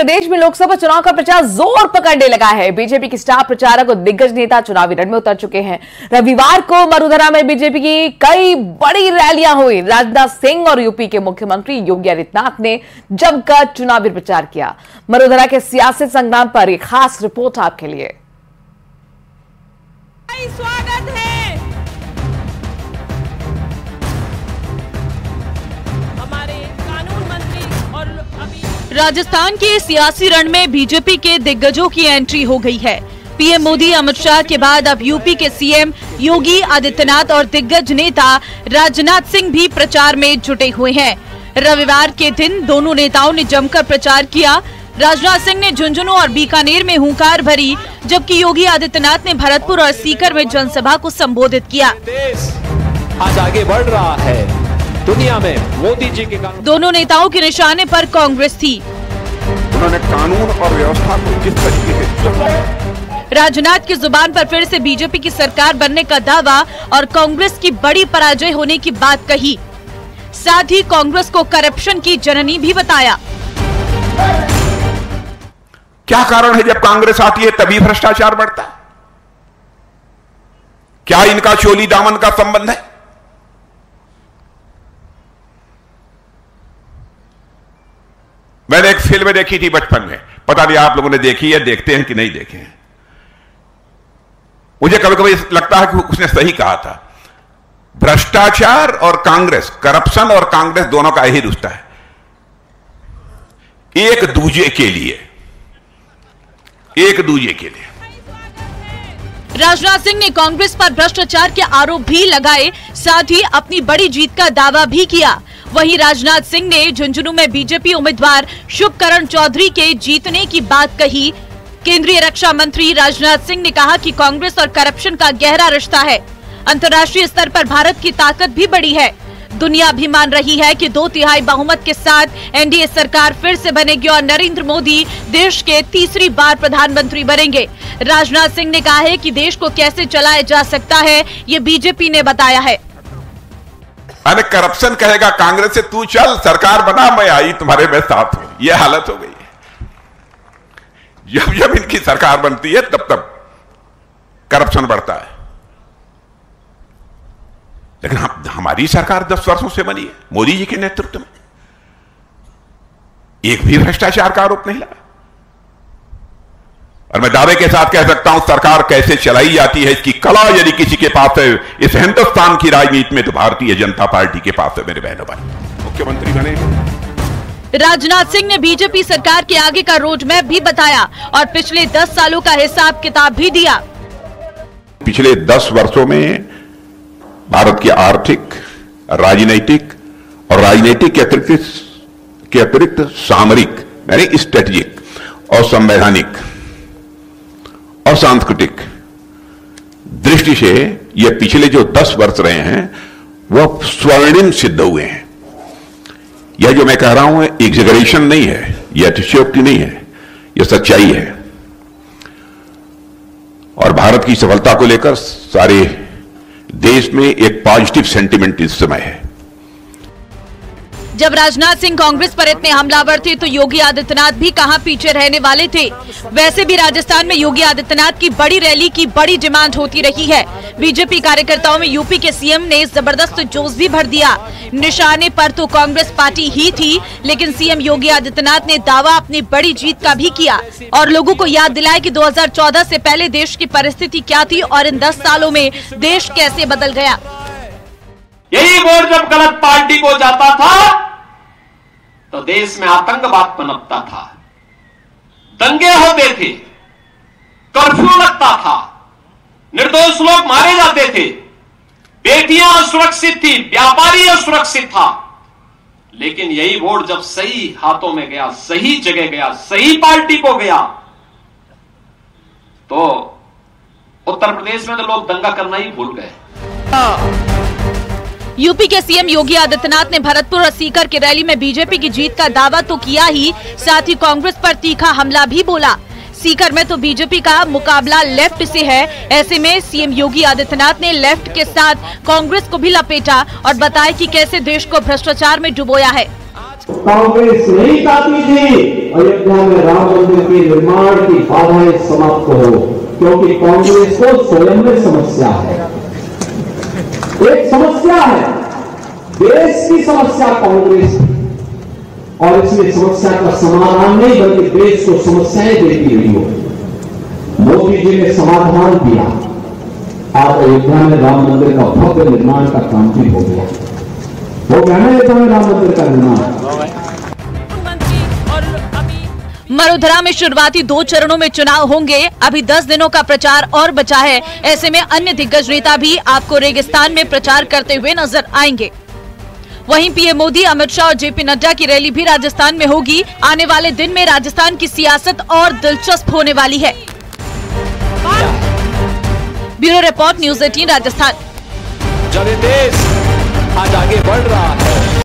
प्रदेश में लोकसभा चुनाव का प्रचार जोर पकड़ने लगा है। बीजेपी के स्टार प्रचारक और दिग्गज नेता चुनावी रण में उतर चुके हैं। रविवार को मरुधरा में बीजेपी की कई बड़ी रैलियां हुई। राजनाथ सिंह और यूपी के मुख्यमंत्री योगी आदित्यनाथ ने जमकर चुनावी प्रचार किया। मरुधरा के सियासी संग्राम पर एक खास रिपोर्ट आपके लिए। स्वागत है राजस्थान के सियासी रण में बीजेपी के दिग्गजों की एंट्री हो गई है। पीएम मोदी, अमित शाह के बाद अब यूपी के सीएम योगी आदित्यनाथ और दिग्गज नेता राजनाथ सिंह भी प्रचार में जुटे हुए हैं। रविवार के दिन दोनों नेताओं ने जमकर प्रचार किया। राजनाथ सिंह ने झुंझुनू और बीकानेर में हुंकार भरी, जबकि योगी आदित्यनाथ ने भरतपुर और सीकर में जनसभा को संबोधित किया। देश आज आगे बढ़ रहा है। दुनिया में मोदी जी के दोनों नेताओं के निशाने पर कांग्रेस थी। उन्होंने कानून और व्यवस्था को किस तरीके से राजनाथ की जुबान पर फिर से बीजेपी की सरकार बनने का दावा और कांग्रेस की बड़ी पराजय होने की बात कही। साथ ही कांग्रेस को करप्शन की जननी भी बताया। क्या कारण है जब कांग्रेस आती है तभी भ्रष्टाचार बढ़ता है? क्या इनका चोली दामन का संबंध है? मैंने एक फिल्म देखी थी बचपन में, पता नहीं आप लोगों ने देखी है, देखते हैं कि नहीं देखे हैं। मुझे कभी कभी लगता है कि उसने सही कहा था, भ्रष्टाचार और कांग्रेस, करप्शन और कांग्रेस दोनों का यही रिश्ता है, एक दूजे के लिए। राजनाथ सिंह ने कांग्रेस पर भ्रष्टाचार के आरोप भी लगाए, साथ ही अपनी बड़ी जीत का दावा भी किया। वहीं राजनाथ सिंह ने झुंझुनू में बीजेपी उम्मीदवार शुभकरण चौधरी के जीतने की बात कही। केंद्रीय रक्षा मंत्री राजनाथ सिंह ने कहा कि कांग्रेस और करप्शन का गहरा रिश्ता है। अंतर्राष्ट्रीय स्तर पर भारत की ताकत भी बड़ी है। दुनिया भी मान रही है कि 2/3 बहुमत के साथ एनडीए सरकार फिर से बनेगी और नरेंद्र मोदी देश के तीसरी बार प्रधानमंत्री बनेंगे। राजनाथ सिंह ने कहा है कि देश को कैसे चलाया जा सकता है, ये बीजेपी ने बताया है। अरे करप्शन कहेगा कांग्रेस से, तू चल सरकार बना, मैं आई तुम्हारे में साथ हूं। यह हालत हो गई है। जब जब इनकी सरकार बनती है तब तब करप्शन बढ़ता है। लेकिन हमारी सरकार 10 वर्षों से बनी है, मोदी जी के नेतृत्व में एक भी भ्रष्टाचार का आरोप नहीं लगा। और मैं दावे के साथ कह सकता हूं, सरकार कैसे चलाई जाती है इसकी कला यदि किसी के पास है इस हिंदुस्तान की राजनीति में, तो भारतीय जनता पार्टी के पास है। मेरे बहनों भाई, मुख्यमंत्री बने। राजनाथ सिंह ने बीजेपी सरकार के आगे का रोड मैप भी बताया और पिछले 10 सालों का हिसाब किताब भी दिया। पिछले 10 वर्षों में भारत की आर्थिक, राजनीतिक और राजनीतिक के अतिरिक्त सामरिक यानी स्ट्रेटेजिक और संवैधानिक और सांस्कृतिक दृष्टि से ये पिछले जो 10 वर्ष रहे हैं वह स्वर्णिम सिद्ध हुए हैं। यह जो मैं कह रहा हूं एग्जैगरेशन नहीं है, यह अतिशयोक्ति नहीं है, यह सच्चाई है। और भारत की सफलता को लेकर सारे देश में एक पॉजिटिव सेंटिमेंट इस समय है। जब राजनाथ सिंह कांग्रेस पर इतने हमलावर थे तो योगी आदित्यनाथ भी कहां पीछे रहने वाले थे। वैसे भी राजस्थान में योगी आदित्यनाथ की बड़ी रैली की बड़ी डिमांड होती रही है। बीजेपी कार्यकर्ताओं में यूपी के सीएम ने जबरदस्त जोश भी भर दिया। निशाने पर तो कांग्रेस पार्टी ही थी, लेकिन सीएम योगी आदित्यनाथ ने दावा अपनी बड़ी जीत का भी किया और लोगों को याद दिलाया कि 2014 से पहले देश की परिस्थिति क्या थी और इन 10 सालों में देश कैसे बदल गया। यही वोट जब गलत पार्टी को जाता था तो देश में आतंकवाद पनपता था, दंगे होते थे, कर्फ्यू लगता था, निर्दोष लोग मारे जाते थे, बेटियां असुरक्षित थी, व्यापारी असुरक्षित था। लेकिन यही वोट जब सही हाथों में गया, सही जगह गया, सही पार्टी को गया, तो उत्तर प्रदेश में तो लोग दंगा करना ही भूल गए। यूपी के सीएम योगी आदित्यनाथ ने भरतपुर और सीकर की रैली में बीजेपी की जीत का दावा तो किया ही, साथ ही कांग्रेस पर तीखा हमला भी बोला। सीकर में तो बीजेपी का मुकाबला लेफ्ट से है। ऐसे में सीएम योगी आदित्यनाथ ने लेफ्ट के साथ कांग्रेस को भी लपेटा और बताया कि कैसे देश को भ्रष्टाचार में डुबोया है। कांग्रेस नहीं चाहती थी अयोध्या में राम मंदिर के निर्माण की बाधाएं समाप्त हो, क्योंकि कांग्रेस को स्वयं में समस्या है। एक समस्या है, देश की समस्या कांग्रेस, और इसलिए समस्या का समाधान नहीं बल्कि देश को समस्याएं देती रही हो। मोदी जी ने समाधान दिया, आज अयोध्या में राम मंदिर का भव्य निर्माण का काम भी हो गया। वो कहना अयोध्या में राम मंदिर का निर्माण। मरुधरा में शुरुआती 2 चरणों में चुनाव होंगे। अभी 10 दिनों का प्रचार और बचा है। ऐसे में अन्य दिग्गज नेता भी आपको रेगिस्तान में प्रचार करते हुए नजर आएंगे। वहीं पीएम मोदी, अमित शाह और जेपी नड्डा की रैली भी राजस्थान में होगी। आने वाले दिन में राजस्थान की सियासत और दिलचस्प होने वाली है। Bureau report, news 18 Rajasthan. जब ये देश आज आगे बढ़ रहा है